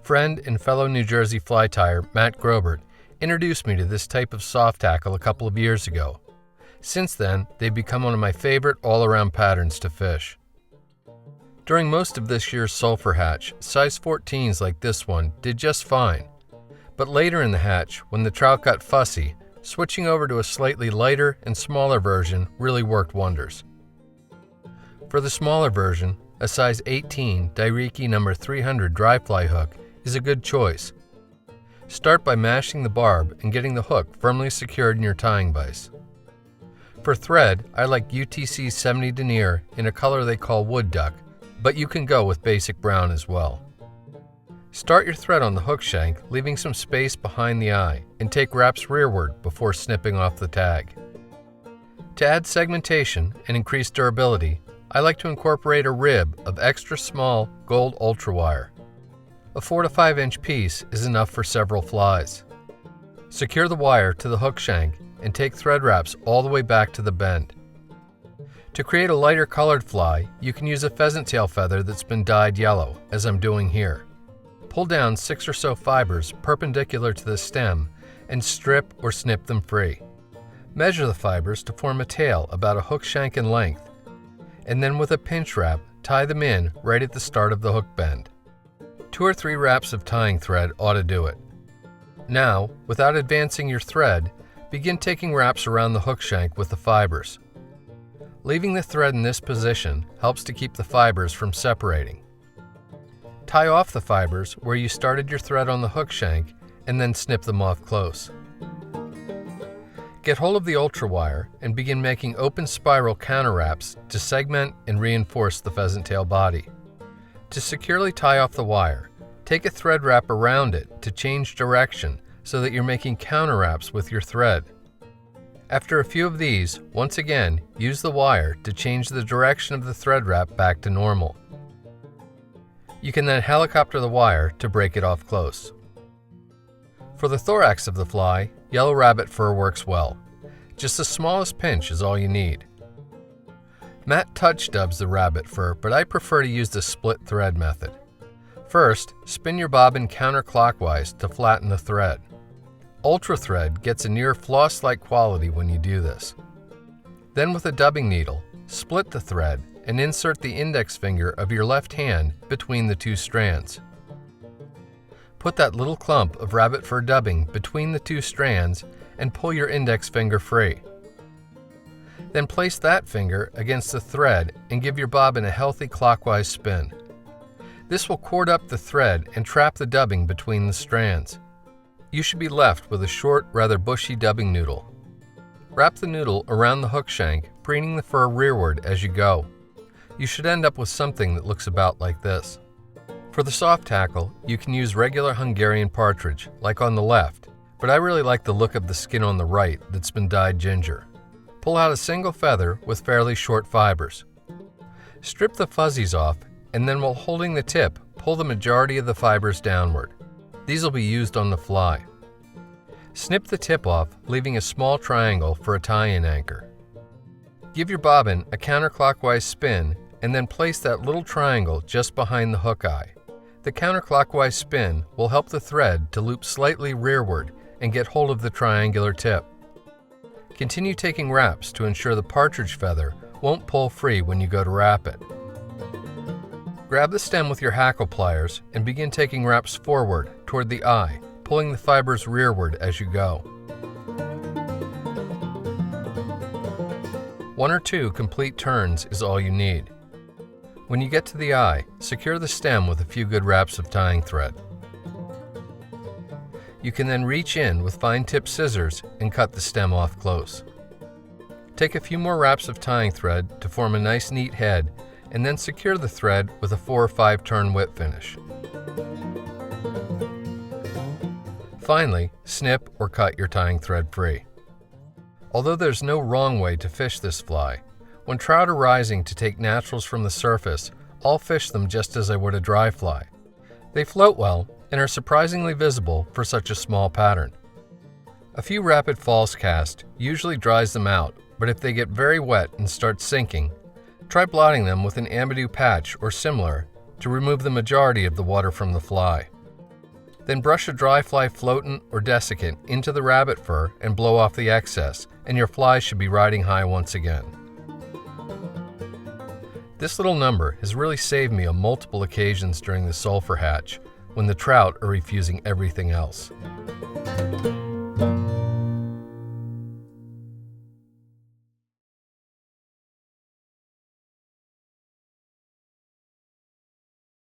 Friend and fellow New Jersey fly tyer Matt Grobert introduced me to this type of soft hackle a couple of years ago. Since then, they've become one of my favorite all-around patterns to fish. During most of this year's sulphur hatch, size 14s like this one did just fine. But later in the hatch, when the trout got fussy, switching over to a slightly lighter and smaller version really worked wonders. For the smaller version, a size 18 Dai-Riki number 300 dry fly hook is a good choice. Start by mashing the barb and getting the hook firmly secured in your tying vise. For thread, I like UTC 70 denier in a color they call wood duck, but you can go with basic brown as well. Start your thread on the hook shank, leaving some space behind the eye, and take wraps rearward before snipping off the tag. To add segmentation and increase durability, I like to incorporate a rib of extra small gold ultra wire. A 4 to 5 inch piece is enough for several flies. Secure the wire to the hook shank and take thread wraps all the way back to the bend. To create a lighter colored fly, you can use a pheasant tail feather that's been dyed yellow, as I'm doing here. Pull down 6 or so fibers perpendicular to the stem and strip or snip them free. Measure the fibers to form a tail about a hook shank in length, and then with a pinch wrap, tie them in right at the start of the hook bend. 2 or 3 wraps of tying thread ought to do it. Now, without advancing your thread, begin taking wraps around the hook shank with the fibers. Leaving the thread in this position helps to keep the fibers from separating. Tie off the fibers where you started your thread on the hook shank and then snip them off close. Get hold of the ultra wire and begin making open spiral counter wraps to segment and reinforce the pheasant tail body. To securely tie off the wire, take a thread wrap around it to change direction so that you're making counter wraps with your thread. After a few of these, once again, use the wire to change the direction of the thread wrap back to normal. You can then helicopter the wire to break it off close. For the thorax of the fly, yellow rabbit fur works well. Just the smallest pinch is all you need. Matt touch dubs the rabbit fur, but I prefer to use the split thread method. First, spin your bobbin counterclockwise to flatten the thread. Ultra thread gets a near floss-like quality when you do this. Then with a dubbing needle, split the thread and insert the index finger of your left hand between the 2 strands. Put that little clump of rabbit fur dubbing between the 2 strands and pull your index finger free. Then place that finger against the thread and give your bobbin a healthy clockwise spin. This will cord up the thread and trap the dubbing between the strands. You should be left with a short, rather bushy dubbing noodle. Wrap the noodle around the hook shank, preening the fur rearward as you go. You should end up with something that looks about like this. For the soft hackle, you can use regular Hungarian partridge, like on the left, but I really like the look of the skin on the right that's been dyed ginger. Pull out a single feather with fairly short fibers. Strip the fuzzies off, and then while holding the tip, pull the majority of the fibers downward. These will be used on the fly. Snip the tip off, leaving a small triangle for a tie-in anchor. Give your bobbin a counterclockwise spin and then place that little triangle just behind the hook eye. The counterclockwise spin will help the thread to loop slightly rearward and get hold of the triangular tip. Continue taking wraps to ensure the partridge feather won't pull free when you go to wrap it. Grab the stem with your hackle pliers and begin taking wraps forward toward the eye, pulling the fibers rearward as you go. 1 or 2 complete turns is all you need. When you get to the eye, secure the stem with a few good wraps of tying thread. You can then reach in with fine-tipped scissors and cut the stem off close. Take a few more wraps of tying thread to form a nice neat head, and then secure the thread with a 4 or 5 turn whip finish. Finally, snip or cut your tying thread free. Although there's no wrong way to fish this fly, when trout are rising to take naturals from the surface, I'll fish them just as I would a dry fly. They float well and are surprisingly visible for such a small pattern. A few rapid falls cast usually dries them out, but if they get very wet and start sinking, try blotting them with an Amidou patch or similar to remove the majority of the water from the fly. Then brush a dry fly floatant or desiccant into the rabbit fur and blow off the excess, and your flies should be riding high once again. This little number has really saved me on multiple occasions during the sulphur hatch, when the trout are refusing everything else.